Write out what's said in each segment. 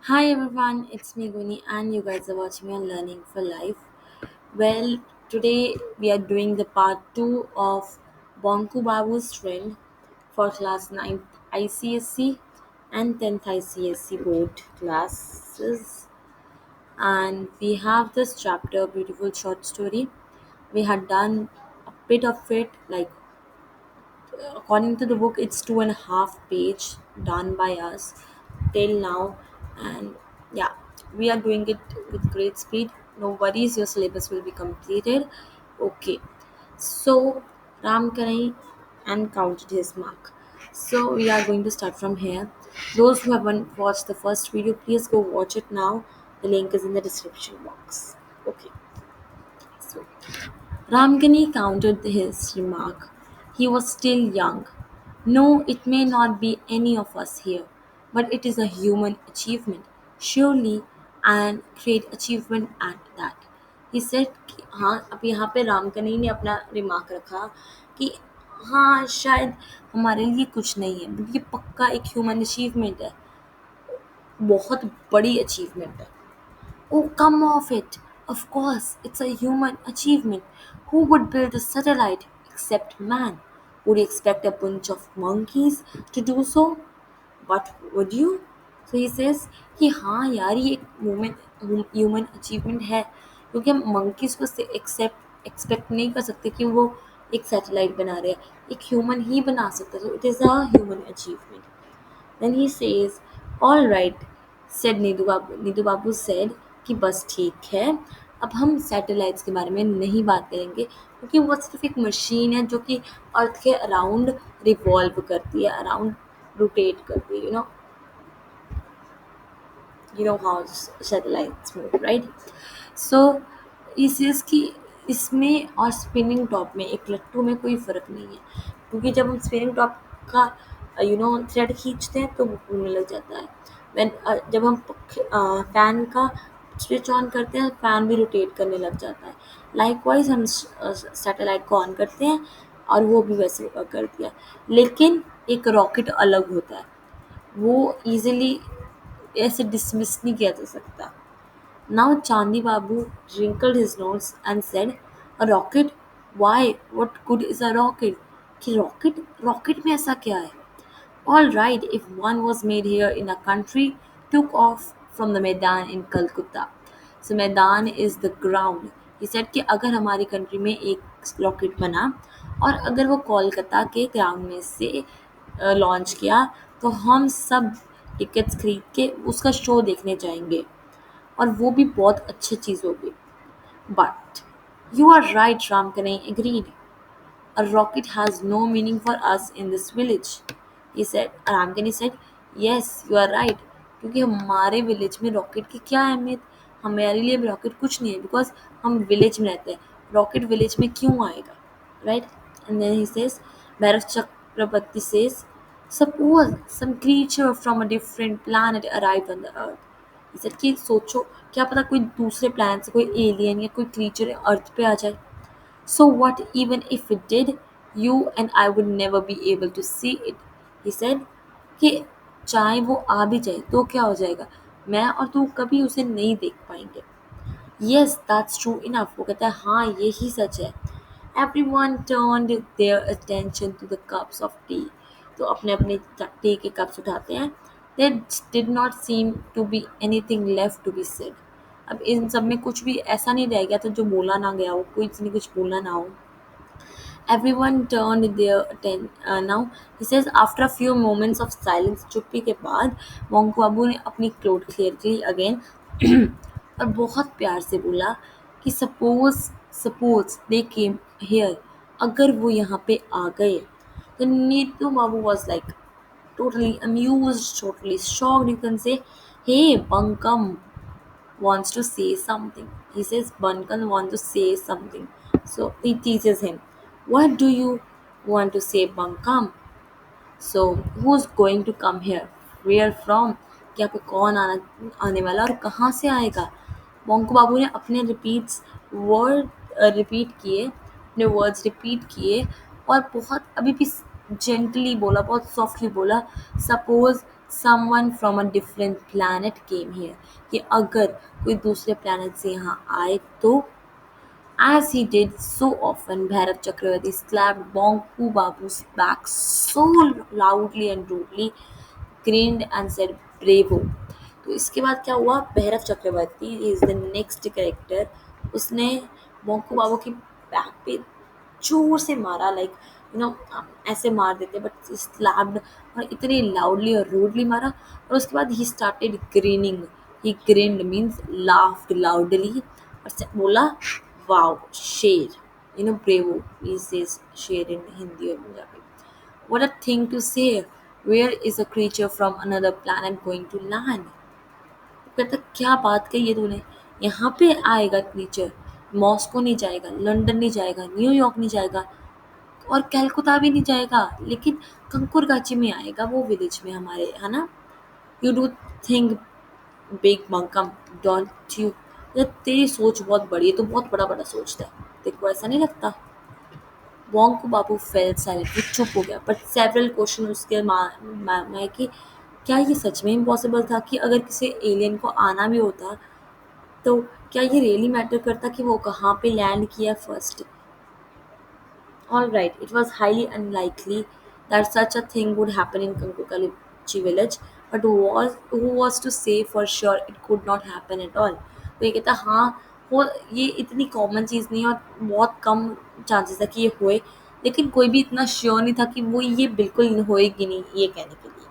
Hi everyone, it's me Guni and you guys are watching me on Learning for Life. Well, today we are doing the part 2 of Bonku Babu's trend for class 9th ICSC and 10th ICSC board classes. And we have this chapter, Beautiful Short Story. We had done a bit of it, like according to the book it's 2.5 page done by us till now. And yeah, we are doing it with great speed. No worries, your syllabus will be completed. Okay, so Ramkarai and counted his mark. So we are going to start from here. Those who haven't watched the first video, please go watch it now. The link is in the description box. Okay, so Ramgani countered his remark. He was still young. No, it may not be any of us here, but it is a human achievement, surely and great achievement at that. He said कि हाँ, अब यहाँ पे रामकनी ने अपना remark रखा कि हाँ शायद हमारे लिए कुछ नहीं है, बट ये पक्का एक ह्यूमन अचीवमेंट है, बहुत बड़ी अचीवमेंट है. Oh, come off it! Of course, it's a human achievement. Who would build a satellite except man? Would you expect a bunch of monkeys to do so? But would you? So he says कि हाँ यार ये एक human achievement है, क्योंकि हम monkeys को से एक्सपेक्ट नहीं कर सकते कि वो एक सैटेलाइट बना रहे हैं. एक ह्यूमन ही बना सकता है. So it is a human achievement. Then he says, "All right," said नीदू Babu. नीदू Babu said कि बस ठीक है, अब हम सैटेलाइट्स के बारे में नहीं बात करेंगे, क्योंकि वो सिर्फ एक मशीन है जो कि अर्थ के अराउंड रिवॉल्व करती है, अराउंड रोटेट करती है. You know how satellites move, right? So इस चीज़ की इसमें और स्पिनिंग टॉप में, एक लट्टू में कोई फ़र्क नहीं है, क्योंकि जब हम स्पिनिंग टॉप का थ्रेड खींचते हैं तो वो घूमने लग जाता है. जब हम फ़ैन का स्विच ऑन करते हैं, फ़ैन भी रोटेट करने लग जाता है. लाइकवाइज हम सैटेलाइट को ऑन करते हैं और वो भी वैसे कर दिया. लेकिन एक रॉकेट अलग होता है, वो ईज़िली ऐसे डिसमिस नहीं किया जा सकता. Now Chandi Babu wrinkled his nose and said, "A rocket? Why? What good is a rocket?" कि रॉकेट में ऐसा क्या है? All right, if one was made here in a country, took off from the Maidan in Calcutta. So Maidan is the ground. He said कि अगर हमारी country में एक रॉकेट बना और अगर वो कोलकाता के ग्राउंड में से लॉन्च किया, तो हम सब टिकट्स खरीद के उसका शो देखने जाएंगे, और वो भी बहुत अच्छी चीज़ होगी. But you are right, Ramkane agreed. A rocket has no meaning for us in this village. He said, Ramkani said, yes, you are right. क्योंकि हमारे विलेज में रॉकेट की क्या अहमियत, हमारे लिए रॉकेट कुछ नहीं है, बिकॉज हम विलेज में रहते हैं. रॉकेट विलेज में क्यों आएगा, right? And then he says, Bhairav Chakravarti says, suppose some creature from a different planet arrived on the earth. He said कि सोचो, क्या पता कोई दूसरे प्लानट से कोई एलियन या कोई क्रीचर अर्थ पे आ जाए. So what even if it did? You and I would never be able to see it. He said कि चाहे वो आ भी जाए तो क्या हो जाएगा, मैं और तू कभी उसे नहीं देख पाएंगे. Yes, that's true enough. वो कहता है हाँ यही सच है. Everyone turned their attention to the cups of tea. तो अपने अपने टी के कप्स उठाते हैं. There did not seem to be anything left to be said. अब इन सब में कुछ भी ऐसा नहीं रह गया था जो बोला ना गया हो, कोई ने कुछ बोला ना हो. Everyone turned their attention. Now he says, after a few moments of silence, चुप्पी के बाद मोंको बाबू ने अपनी क्लोथ क्लियर की अगेन और बहुत प्यार से बोला कि सपोज दे केम हियर, अगर वो यहाँ पे आ गए. तो नीतू बाबू was like totally amused, totally shocked. You can say, hey, Bunkum wants to say something. He says Bunkan wants to say something. So he teases him. What do you want to say, Bunkam? So who's going to come here? Where from? कि यहाँ पे कौन आने वाला और कहाँ से आएगा. मोंको बाबू ने अपने वर्ड्स रिपीट किए और बहुत अभी भी जेंटली बोला, बहुत सॉफ्टली बोला. Suppose someone from a different planet came here, कि अगर कोई दूसरे planet से यहाँ आए तो as he did so often, Bhairav Chakravarti slapped Bonku Babu's back so loudly and rudely, grinned and said, "Bravo!" तो इसके बाद क्या हुआ? भैरव चक्रवर्ती इज द नेक्स्ट कैरेक्टर. उसने बोंकू बाबू की बैक पे जोर से मारा, लाइक यू नो ऐसे मार देते बट स्लैप्ड, और इतनी लाउडली और रूडली मारा. और उसके बाद he started grinning. He grinned means laughed loudly, और बोला, वाओ शेर. ब्रेवो इज शेर इन हिंदी और Punjabi. What a thing to say! Where is a creature from another planet going to land? कहता, क्या बात कही है तूने? यहाँ पे आएगा क्रीचर. मॉस्को नहीं जाएगा, लंदन नहीं जाएगा, न्यूयॉर्क नहीं जाएगा, और कलकत्ता भी नहीं जाएगा, लेकिन कंकुरगाची में आएगा, वो विलेज में हमारे, है ना? You do think big Mankam, don't you? तेरी सोच बहुत बड़ी है, तो बहुत बड़ा बड़ा सोचता है. देखो ऐसा नहीं लगता? वोंक बाबू फेल्ट साइलेंट, वो चुप हो गया. बट सेवरल क्वेश्चन उसके में कि क्या ये सच में इम्पॉसिबल था? कि अगर किसी एलियन को आना भी होता तो क्या ये रियली मैटर करता कि वो कहाँ पे लैंड किया first? All right, it was highly unlikely that such a thing would happen in Kankukalichi village, but who was to say for sure it could not happen at all? तो ये कहता, हाँ, वो ये इतनी कॉमन चीज़ नहीं है और बहुत कम चांसेस है कि ये होए, लेकिन कोई भी इतना श्योर नहीं था कि वो ये बिल्कुल होएगी नहीं, ये कहने के लिए.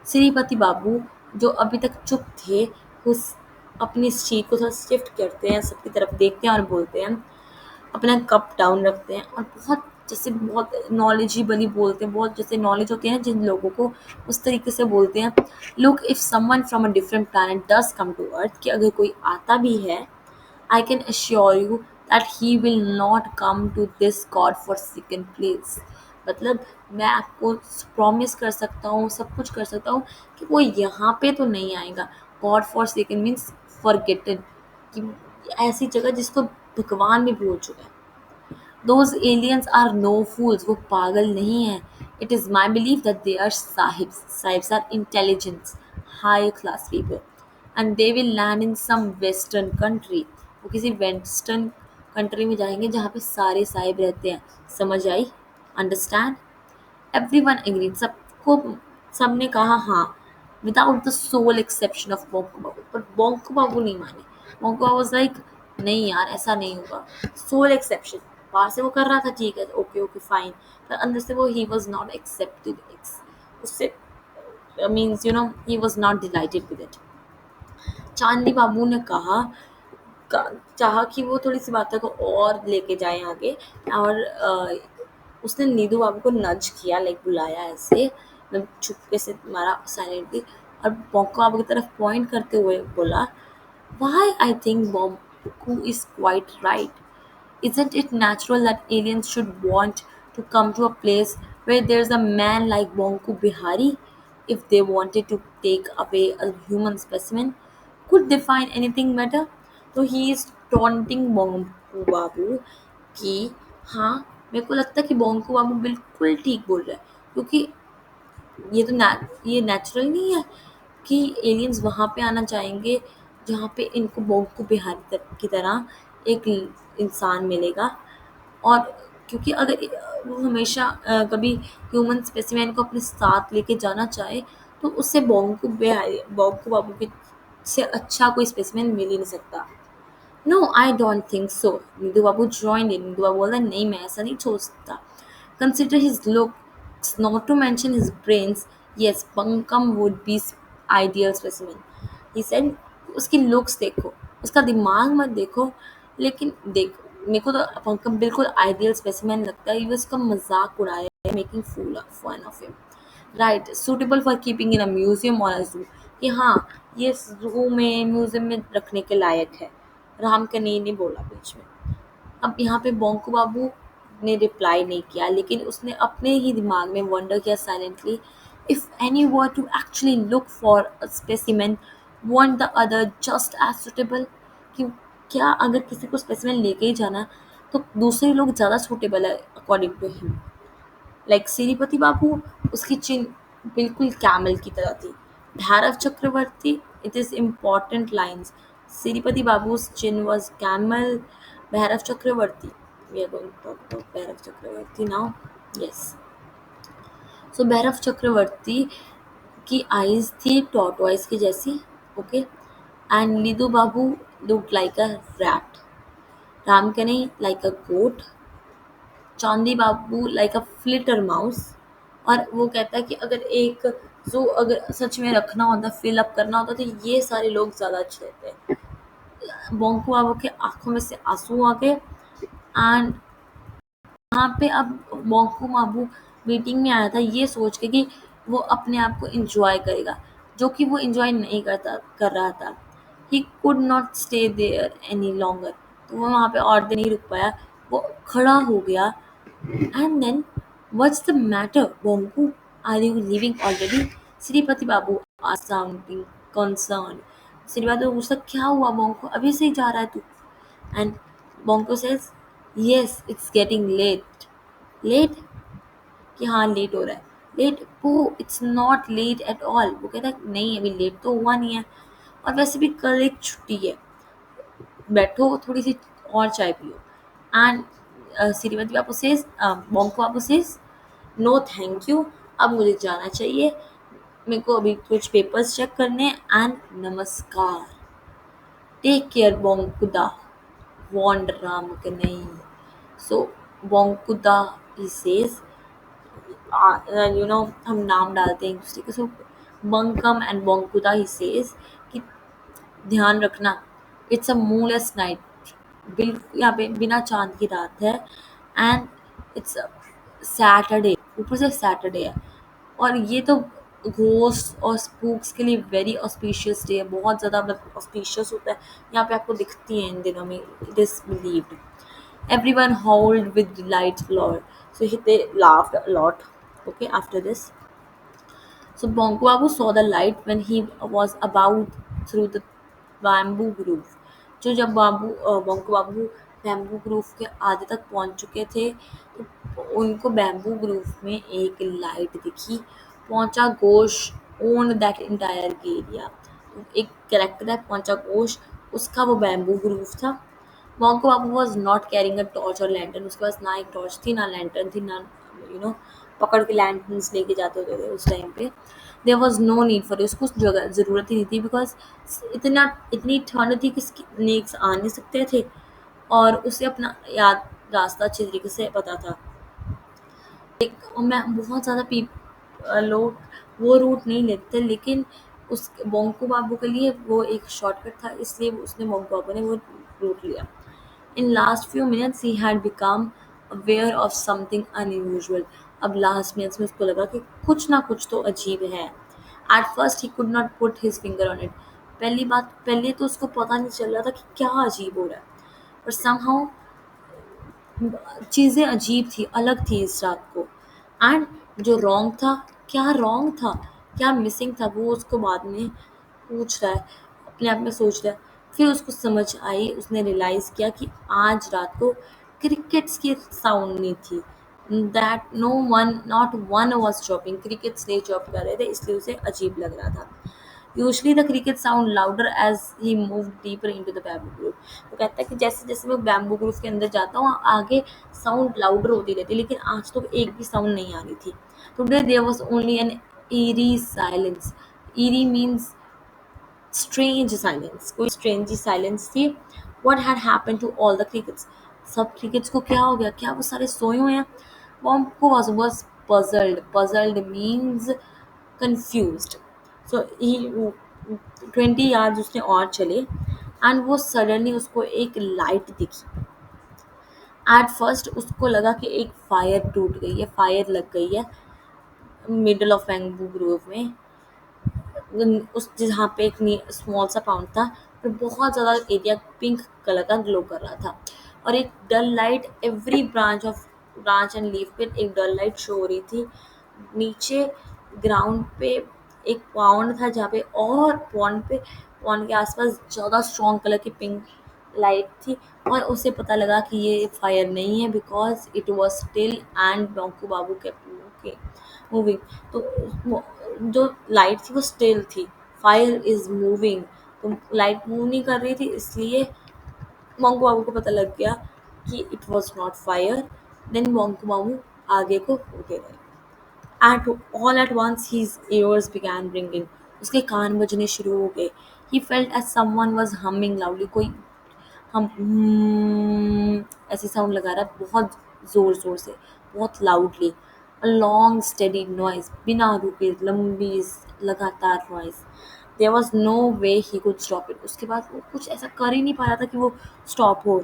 श्रीपति बाबू, जो अभी तक चुप थे, उस अपनी सीट को थोड़ा शिफ्ट करते हैं, सबकी तरफ देखते हैं और बोलते हैं, अपना कप डाउन रखते हैं, और बहुत जैसे बहुत नॉलेजेबली बोलते हैं, बहुत जैसे नॉलेज होती है ना जिन लोगों को, उस तरीके से बोलते हैं. Look, if someone from a different planet does come to earth, कि अगर कोई आता भी है, I can assure you that he will not come to this godforsaken place. मतलब मैं आपको प्रॉमिस कर सकता हूँ, सब कुछ कर सकता हूँ, कि वो यहाँ पे तो नहीं आएगा. God for second means forgotten, कि ऐसी जगह जिसको भगवान भी भूल चुका है. Those aliens are no fools, वो पागल नहीं हैं. It is my belief that they are sahibs. Sahibs are intelligent, high class people, and they will land in some western country. वो किसी वेस्टर्न कंट्री में जाएंगे जहाँ पे सारे साहिब रहते हैं. समझ आई? अंडरस्टैंड? Everyone agreed. सबको, सबने कहा हाँ, without the sole exception of Bonku Babu. पर बोंको बाबू नहीं माने. बोंको बाबू वाज लाइक, नहीं यार ऐसा नहीं होगा. सोल एक्सेप्शन, बाहर से वो कर रहा था, ठीक है, ओके ओके फाइन, पर अंदर से वो ही वाज नॉट एक्सेप्टेड. उससे means he was not delighted with it. Chandni Babu ने चाहा कि वो थोड़ी सी बातों को और लेके जाए आगे, और उसने नीदू बाबू को नज किया, लाइक बुलाया ऐसे, मतलब छुपके से मारा साइलेंटली, और बोंको बाबू की तरफ पॉइंट करते हुए बोला, why I think Bonku is quite right. Isn't it natural that aliens should want to come to a place where there's a man like Bonku Bihari if they wanted to take away a human specimen? Could they find anything better? तो he is taunting Bonku बाबू कि हाँ, मेरे को लगता है कि बोंकू बाबू बिल्कुल ठीक बोल रहा है, क्योंकि ये नेचुरल नहीं है कि एलियंस वहाँ पे आना चाहेंगे जहाँ पे इनको बोंकू बिहारी की तरह एक इंसान मिलेगा. और क्योंकि अगर वो हमेशा कभी ह्यूमन स्पेसिमेन को अपने साथ लेके जाना चाहे, तो उससे बोंकू बाबू के से अच्छा कोई स्पेसिमेन मिल ही नहीं सकता. No, I don't think so. Nidhu Babu join in. Nidhu Babu बोला, नहीं मैं ऐसा नहीं सोचता. Consider his looks, not to mention his brains. Yes, Pankam would be ideal specimen. He said, उसकी लुक्स देखो, उसका दिमाग मत देखो, लेकिन देखो, मेरे को तो पंकम बिल्कुल आइडियल स्पेसिमेन लगता है. ये उसका मजाक उड़ाया है, making fun of him. Right, suitable for keeping in a museum और अ जू. कि हाँ, ये जू में, म्यूजियम में रखने के लायक है. राम कनीर ने बोला बीच में. अब यहाँ पे बोंकू बाबू ने रिप्लाई नहीं किया, लेकिन उसने अपने ही दिमाग में वंडर किया silently, if any were to actually look for a specimen, want the other just as suitable. कि क्या अगर किसी को स्पेसिमेन लेके ही जाना, तो दूसरे लोग ज़्यादा सुटेबल है according to him. Like Shripati Babu, उसकी चिन बिल्कुल कैमल की तरह थी. Dharav Chakravarti, it is important lines. Siripati Babu's chin was camel. Bhairav Chakravarti. We are going to talk about Bhairav Chakravarti now. Yes. So Bhairav Chakravarti की eyes थी tortoise की जैसी. Okay. And Lidu Babu looked like a rat. Ramkani like a goat. चांदी बाबू like अ flutter mouse. और वो कहता है कि अगर एक जू अगर सच में रखना होता, फिल अप करना होता, तो ये सारे लोग ज़्यादा अच्छे रहते. बोंकू बाबू के आंखों में से आंसू आ गए. एंड यहाँ पे अब बोंकू बाबू मीटिंग में आया था ये सोच के कि वो अपने आप को इंजॉय करेगा, जो कि वो इंजॉय नहीं कर रहा था. He could not stay there any longer. तो वो वहाँ पे और देर नहीं रुक पाया. वो खड़ा हो गया. And then, what's the matter, Bonku? Are you leaving already? Shripati Babu asked, sounding concerned. Shripati बाबू पूछता, क्या हुआ बोंको, अभी से ही जा रहा है तू? And Bonko says, yes, it's getting late. Late? कि हाँ लेट हो रहा है. Late? Oh, it's not late at all. वो कहता है नहीं अभी लेट तो हुआ नहीं है, और वैसे भी कल एक छुट्टी है, बैठो थोड़ी सी और चाय पियो. And Shrimati Babu says Bonku Babu says, no thank you, अब मुझे जाना चाहिए, मेरे को अभी कुछ पेपर्स चेक करने हैं. एंड नमस्कार. टेक केयर बोंकुदा, वॉन्ड Ram Kanhai. So Bonkuda he says, हम नाम डालते हैं एक दूसरे के. सो बंकम एंड बोंकुदा ही सेज कि ध्यान रखना, इट्स अ मूनलेस नाइट. बिल्कुल यहाँ पे बिना चांद की रात है. एंड इट्स सैटरडे, ऊपर से सैटरडे है, और ये तो घोस्ट और स्पूक्स के लिए वेरी ऑस्पिशियस डे है, बहुत ज़्यादा मतलब ऑस्पिशियस होता है. यहाँ पे आपको दिखती हैं इन दिनों में. It is believed. Everyone howled with delight, Lord. So they laughed a lot. Okay, after this. So Bonko Babu saw the light when he was about through the bamboo grove. जो जब बोंको बाबू बैम्बू ग्रूव के आधे तक पहुंच चुके थे, तो उनको बैम्बू ग्रूव में एक लाइट दिखी. पहुंचा Ghosh on that entire area. एक कैरेक्टर है पहुंचा घोष, उसका वो बैम्बू ग्रूव था. Bonku Babu was not carrying a torch or lantern. उसके पास ना एक टॉर्च थी ना लैंटर्न थी, ना पकड़ के लैंटर्न्स लेके जाते होते थे उस टाइम पे. There was no need for, उसको जगह ज़रूरत ही नहीं थी, बिकॉज इतनी ठंड थी कि स्नेक्स आ नहीं सकते थे, और उसे अपना याद रास्ता अच्छी तरीके से पता था. मैं बहुत ज़्यादा लोग वो रूट नहीं लेते, लेकिन उस बोंको बाबू के लिए वो एक शॉर्टकट था, इसलिए उसने बोंको बाबू ने वो रूट लिया. In last few minutes he had become aware of something unusual. अब लास्ट मिनट्स में उसको लगा कि कुछ ना कुछ तो अजीब है. At first he could not put his finger on it. पहले तो उसको पता नहीं चल रहा था कि क्या अजीब हो रहा है, पर समहाउ चीज़ें अजीब थी, अलग थी इस रात को. एंड जो रॉन्ग था, क्या रॉन्ग था, क्या मिसिंग था, वो उसको बाद में पूछ रहा है, अपने आप में सोच रहा है. फिर उसको समझ आई, उसने रियलाइज़ किया कि आज रात को क्रिकेट्स की साउंड नहीं थी. That no one not one was chopping. Crickets नहीं चॉप कर रहे थे, इसलिए उसे अजीब लग रहा था. Usually the cricket sound louder as he move deeper into the bamboo grove. वो कहता है कि जैसे जैसे मैं बैम्बू ग्रूव के अंदर जाता हूँ, आगे साउंड लाउडर होती रहती है, लेकिन आज तो एक भी साउंड नहीं आ रही थी. Today there was only an eerie silence. Eerie means strange silence. कोई strange silence थी. What had happened to all the crickets? सब crickets को क्या हो गया, क्या वो सारे सोए हुए हैं? Wompo was puzzled. Puzzled means confused. So he 20 yards उसने और चले, एंड वो सडनली उसको एक लाइट दिखी. एट फर्स्ट उसको लगा कि एक फायर टूट गई है, फायर लग गई है मिडल ऑफ बैम्बू ग्रोव में, उस जहाँ पे एक स्मॉल सा पाउंड था, पर बहुत ज़्यादा एरिया पिंक कलर का ग्लो कर रहा था. और एक dull light every branch and leaf पे एक डल लाइट शो हो रही थी. नीचे ग्राउंड पे एक पॉन्ड था, जहाँ पे और पॉन्ड के आसपास ज़्यादा स्ट्रॉन्ग कलर की पिंक लाइट थी और उसे पता लगा कि ये फायर नहीं है because it was still and Bonku Babu के मूविंग। तो वो- जो लाइट थी वो स्टिल थी, फायर इज मूविंग, तो लाइट मूव नहीं कर रही थी, इसलिए मोंकू बाबू को पता लग गया कि it was not fire. Then Monku Babu आगे को होते रहे। At all at once his ears began ringing. उसके कान बजने शुरू हो गए। He felt as someone was humming loudly. कोई हम ऐसे साउंड लगा रहा है बहुत जोर जोर से, बहुत loudly. A long steady noise, बिना रुके लंबी लगातार noise. There was no way he could stop it. उसके बाद वो कुछ ऐसा कर ही नहीं पा रहा था कि वो स्टॉप हो।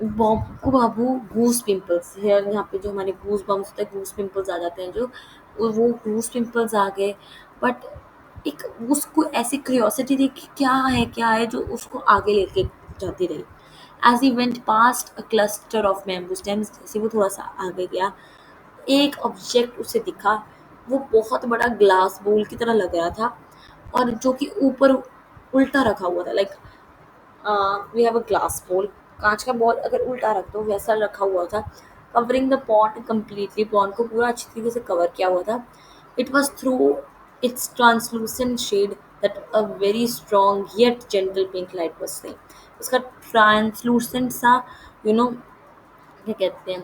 बाबू गूस पिंपल्स हेयर, यहाँ पे जो हमारे गूस बम्स होते हैं, गूस पिंपल्स आ जाते हैं जो, वो गूस पिंपल्स आ गए। बट एक उसको ऐसी क्यूरियोसिटी थी कि क्या है जो उसको आगे लेके जाती रही। As he went past a cluster of bamboo stems, जैसे वो थोड़ा सा आगे गया, एक ऑब्जेक्ट उसे दिखा। वो बहुत बड़ा ग्लास बोल की तरह लग रहा था और जो कि ऊपर उल्टा रखा हुआ था। Like we have a glass ball, कांच का बॉल अगर उल्टा रख दो वैसा रखा हुआ था, covering the pot completely, pot को पूरा अच्छी तरीके से कवर किया हुआ था। It was through its translucent shade that a very strong yet gentle pink light was saying. उसका ट्रांसलूसेंट सा, यू नो, क्या कहते हैं,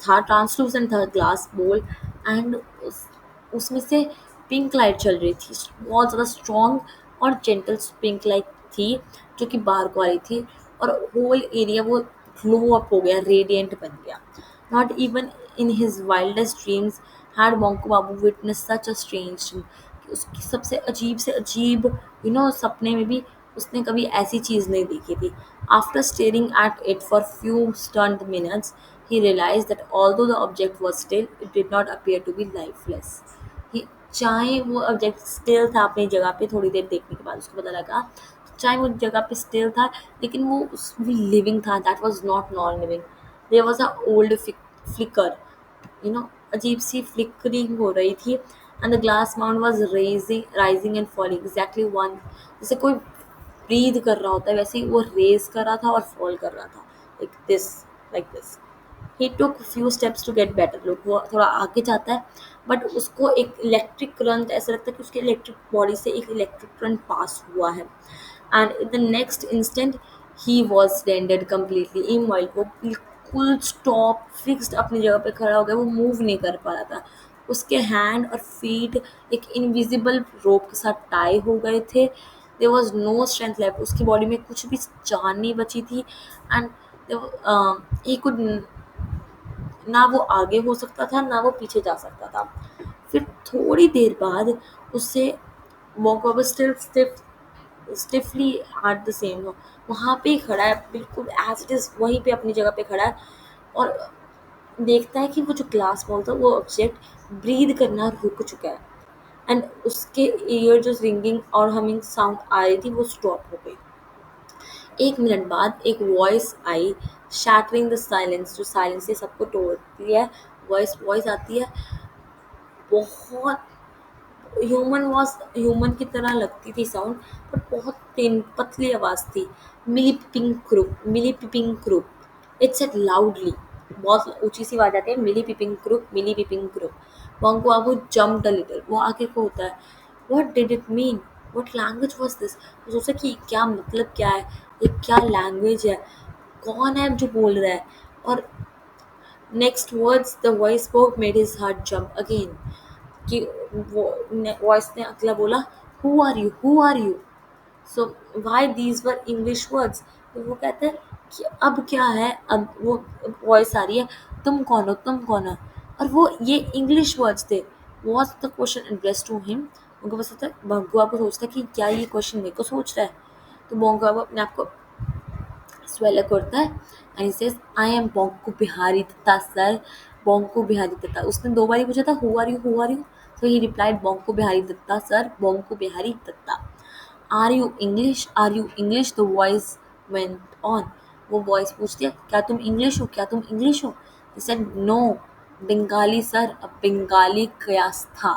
था ट्रांसलूसेंट था ग्लास बोल। एंड उसमें से पिंक लाइट चल रही थी, बहुत ज़्यादा स्ट्रॉन्ग और जेंटल पिंक लाइट थी, जो कि बार्क वाली थी। और होल एरिया वो ग्लो अप हो गया, रेडिएंट बन गया। Not even in his wildest dreams had Monko Babu witness such a strange thing. उसकी सबसे अजीब से अजीब, सपने में भी उसने कभी ऐसी चीज़ नहीं देखी थी। After staring at it for few stunned minutes, he realized that although the object was still, it did not appear to be lifeless. He, चाहे वो ऑब्जेक्ट स्टिल था अपनी जगह पे, थोड़ी देर देखने के बाद उसको पता लगा, चाहे वो जगह पे स्टिल था लेकिन वो उसमें लिविंग था। That was not non living. There was a old flicker, अजीब सी फ्लिकरिंग हो रही थी। And the glass mount was rising and falling exactly one, जैसे कोई ब्रीद कर रहा होता है वैसे ही वो रेज कर रहा था और फॉल कर रहा था, like this. He took few steps to get better look, वो थोड़ा आगे जाता है बट उसको एक इलेक्ट्रिक करंट, ऐसा लगता है कि उसके इलेक्ट्रिक बॉडी से एक इलेक्ट्रिक करंट पास हुआ है। And in the next instant he was rendered completely immobile. वो बिल्कुल स्टॉप फिक्स्ड अपनी जगह पे खड़ा हो गया, वो मूव नहीं कर पा रहा था। उसके हैंड और फीट एक इनविजिबल रोप के साथ टाई हो गए थे। There was no strength left, उसकी बॉडी में कुछ भी जान नहीं बची थी। एंड ही कुड, ना वो आगे हो सकता था ना वो पीछे जा सकता था। फिर थोड़ी देर बाद उससे walk still stiffly at the same, वहाँ पे ही खड़ा है बिल्कुल एज इट इज़, वहीं पे अपनी जगह पे खड़ा है। और देखता है कि वो जो ग्लास बॉल था वो ऑब्जेक्ट ब्रीद करना रुक चुका है। एंड उसके ईयर जो रिंगिंग और हमिंग साउंड आ रही थी वो स्टॉप हो गई। 1 मिनट बाद एक voice I, shattering the silence, जो साइलेंस से सबको तोड़ती है। वॉइस वॉइस आती है, बहुत ह्यूमन की तरह लगती थी साउंड, बट बहुत पतली आवाज़ थी। मिली पिपिंग क्रूप, इट सेड लाउडली, बहुत ऊंची सी आवाज़ आती है, मिली पिपिंग क्रूप। वांगो आबू जम्प्ड अ लिटिल, वो आगे को होता है। What did it mean, what language was this. वो सोचा कि क्या मतलब क्या है, ये क्या लैंग्वेज है, कौन है जो बोल रहा है। और next words the voice spoke made his heart jump again, कि वो वॉइस ने अगला बोला, who are you, so why these were English words. तो वो कहते हैं कि अब क्या है, अब वो वॉइस आ रही है, तुम कौन हो। और वो ये इंग्लिश वर्ड्स थे। Was the question address to him. उनको पता था, बंगुआ को सोचता है कि क्या ये क्वेश्चन मेरे को सोच रहा है। तो बंगुआ अपने आप को स्वेलर करता है and he says, I am Bonku Bihari Dutta sir, Bonku Bihari Dutta. उसने 2 बार ही पूछा था, who are you, so he replied, Bonku Bihari Dutta sir, Bonku Bihari Dutta. Are you English, the voice went on. वो वॉइस पूछती है, क्या तुम इंग्लिश हो, क्या तुम इंग्लिश हो। he said no, Bengali sir, a Bengali Kayastha.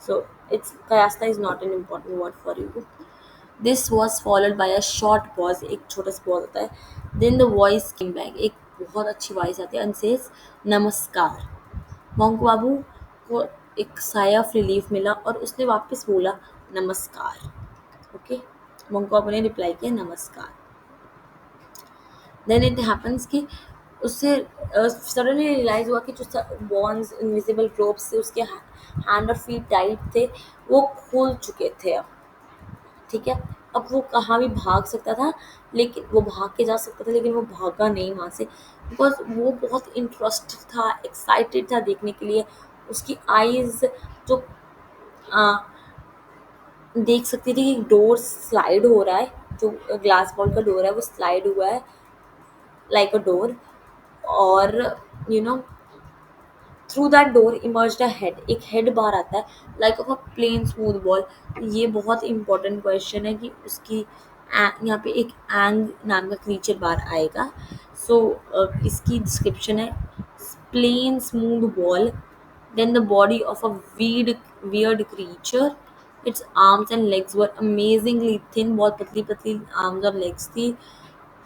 So it's kayastha is not an important word for you. This was followed by a short pause, एक छोटा सा पॉज होता है। Then the voice came back, एक बहुत अच्छी वॉइस आती है एंड सेज नमस्कार। मोंको बाबू को एक साया ऑफ रिलीफ मिला और उसने वापस बोला नमस्कार। ओके, मोंको बाबू ने रिप्लाई किया नमस्कार। देन इट हैपेंस कि उससे सडनली रियलाइज हुआ कि जो बॉन्ड्स इनविजिबल रोप से उसके हैंड और फीट टाइट थे वो खुल चुके थे अब। ठीक है, अब वो कहाँ भी भाग सकता था, लेकिन वो भाग के जा सकता था, लेकिन वो भागा नहीं वहाँ से, बिकॉज वो बहुत इंटरेस्टेड था, एक्साइटेड था देखने के लिए। उसकी आईज जो आ, देख सकती थी कि डोर स्लाइड हो रहा है, जो ग्लास बॉल का डोर है वो स्लाइड हुआ है लाइक अ डोर। और you know through that door emerged a head, एक हेड बाहर आता है like of a plane smooth ball. ये बहुत इंपॉर्टेंट क्वेश्चन है कि उसकी यहाँ पे एक एंग नाम का क्रीचर बाहर आएगा। सो इसकी डिस्क्रिप्शन है plane smooth ball, then the body of a weird creature. Its arms and legs were amazingly thin, बहुत पतली पतली आर्म्स और लेग्स थी।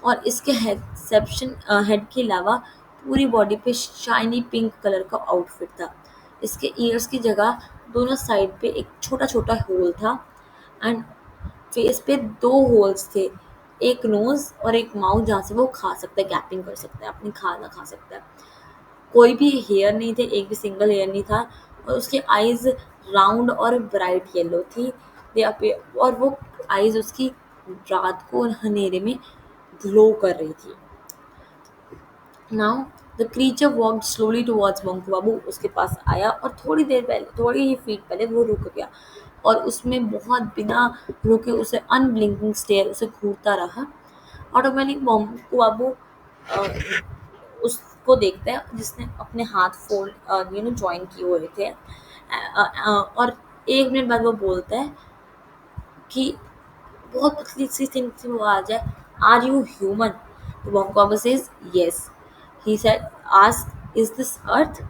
और इसके हेड के अलावा पूरी बॉडी पे शाइनी पिंक कलर का आउटफिट था। इसके ईयर्स की जगह दोनों साइड पे एक छोटा छोटा होल था एंड फेस पे दो होल्स थे, एक नोज और एक माउथ जहाँ से वो खा सकता है, गैपिंग कर सकता है, अपनी खाना खा सकता है। कोई भी हेयर नहीं थे, एक भी सिंगल हेयर नहीं था। और उसकी आईज राउंड और ब्राइट येलो थी। और वो आईज उसकी रात को अंधेरे में ग्लो कर रही थी। Now the creature walked slowly towards Monko Babu, उसके पास आया और थोड़ी देर पहले, थोड़ी ही फीट पहले वो रुक गया और उसमें बहुत बिना रुके उसे अनब्लिंकिंग स्टेयर उसे घूरता रहा। ऑटोमेटिक मोंको बाबू अ, उसको देखता है जिसने अपने हाथ फोल्ड ज्वाइन किए हुए थे। और 1 मिनट बाद वो बोलता है कि बहुत पतली सी थिंग सी वो आ जाए, आर यू ह्यूमन? तो Bonkwaba says yes. He said, ask, is this earth?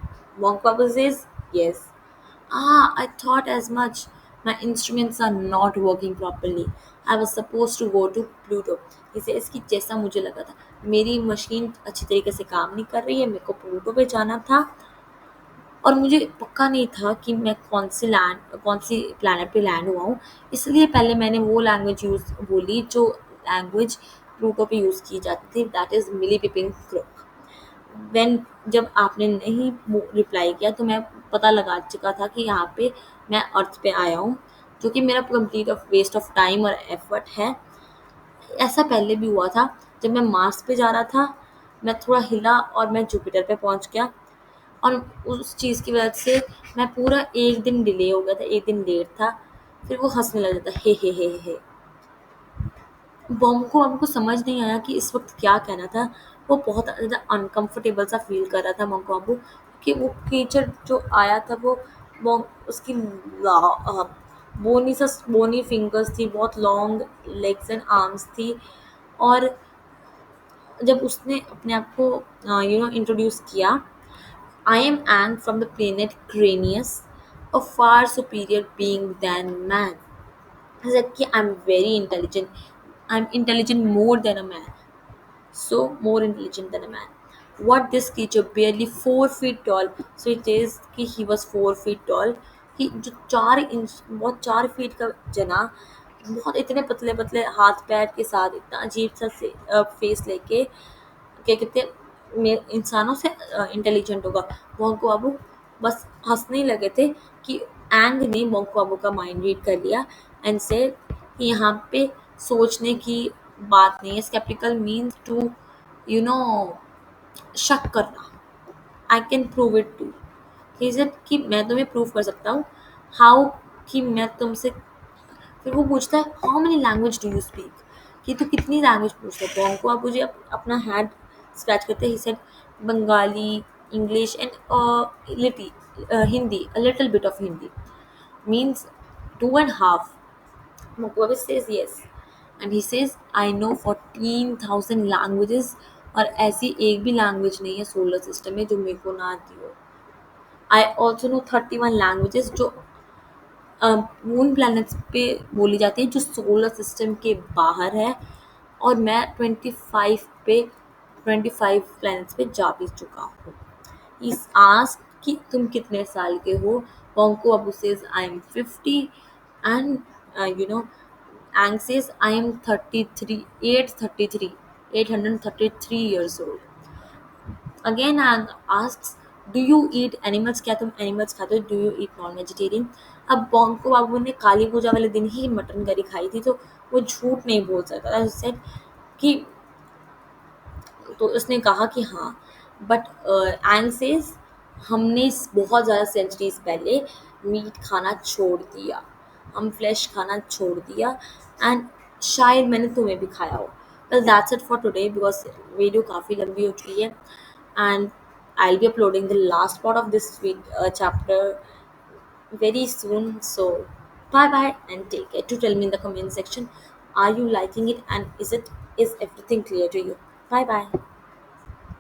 Bonkwaba says yes. Ah, I thought as much. My instruments are not working properly. I was supposed to go to Pluto. He says कि जैसा मुझे लगा था, मेरी machine अच्छी तरीके से काम नहीं कर रही है, मेरे को प्लूटो पे जाना था और मुझे पक्का नहीं था कि मैं कौन सी प्लैनेट पे लैंड हुआ हूँ। इसलिए पहले मैंने वो लैंग्वेज यूज़ बोली जो लैंग्वेज प्लूटो पे यूज़ की जाती थी, that is mealy piping croak. When जब आपने नहीं रिप्लाई किया तो मैं पता लगा चुका था कि यहाँ पे मैं अर्थ पे आया हूँ, जो कि मेरा complete of waste of time और एफर्ट है। ऐसा पहले भी हुआ था जब मैं मार्स पे जा रहा था, मैं थोड़ा हिला और मैं जुपिटर पे पहुँच गया और उस चीज़ की वजह से मैं पूरा 1 दिन डिले हो गया था, 1 दिन लेट था। फिर वो हँसने लग जाता, हे। बॉम को हमको समझ नहीं आया कि इस वक़्त क्या कहना था। वो बहुत ज़्यादा अनकम्फ़र्टेबल सा फ़ील कर रहा था मोंको बाबू, कि वो क्रीचर जो आया था वो बॉम उसकी बोनी फिंगर्स थी, बहुत लॉन्ग लेग्स एंड आर्म्स थी। और जब उसने अपने आप को इंट्रोड्यूस किया, I am Ang from the planet Cranius, a far superior being than man. I said कि I'm very intelligent. I'm intelligent more than a man. So more intelligent than a man. What this creature barely 4 feet tall. So it is कि he was 4 feet tall. कि जो 4 inch बहुत 4 feet का जना, बहुत इतने पतले पतले हाथ पैर के साथ, इतना अजीब सा फेस लेके, क्या कहते हैं, इंसानों से इंटेलिजेंट होगा। मोंको बाबू बस हंसने ही लगे थे कि एंग ने मोंको बाबू का माइंड रीड कर लिया एंड से कि यहाँ पे सोचने की बात नहीं है। Sceptical means to you know शक करना। I can prove it too. He said कि मैं तुम्हें प्रूव कर सकता हूँ। हाउ? कि मैं तुमसे, फिर वो पूछता है how many language do you speak, कि तू कितनी लैंग्वेज पूछ सकते हो। हमको आप मुझे अपना हैंड स्क्रैच करते he said Bengali, English and Hindi, a little bit of Hindi, means 2.5। Mukwebe says yes and he says I know 14,000 languages और ऐसी एक भी लैंग्वेज नहीं है सोलर सिस्टम में जो मेरे को ना आती हो। आई ऑल्सो नो 31 लैंग्वेजेस जो मून प्लैनेट्स पे बोली जाती है जो सोलर सिस्टम के बाहर है, और मैं 25 प्लैनेट्स पे जा भी चुका हूँ। इस आस्क कि तुम कितने साल के हो, Bonko Abu says I am 50, and you know, Ang says I am 33, 833, 833 years old. Again, Ang asks, do you eat animals? क्या तुम एनिमल्स खाते हो? Do you eat non vegetarian? अब बोंको बाबू ने काली पूजा वाले दिन ही मटन करी खाई थी, तो वो झूठ नहीं बोल सकता। सेड कि तो उसने कहा कि हाँ, बट एंग सेज हमने बहुत ज़्यादा सेंचुरीज पहले मीट खाना छोड़ दिया, हम फ्लैश खाना छोड़ दिया, एंड शायद मैंने तुम्हें भी खाया हो। Well that's it for today, because video काफ़ी लंबी हो चुकी है, and I will be uploading the last part of this chapter very soon. So bye bye and take care. To tell me in the comment section, are you liking it, and is everything clear to you? Bye bye.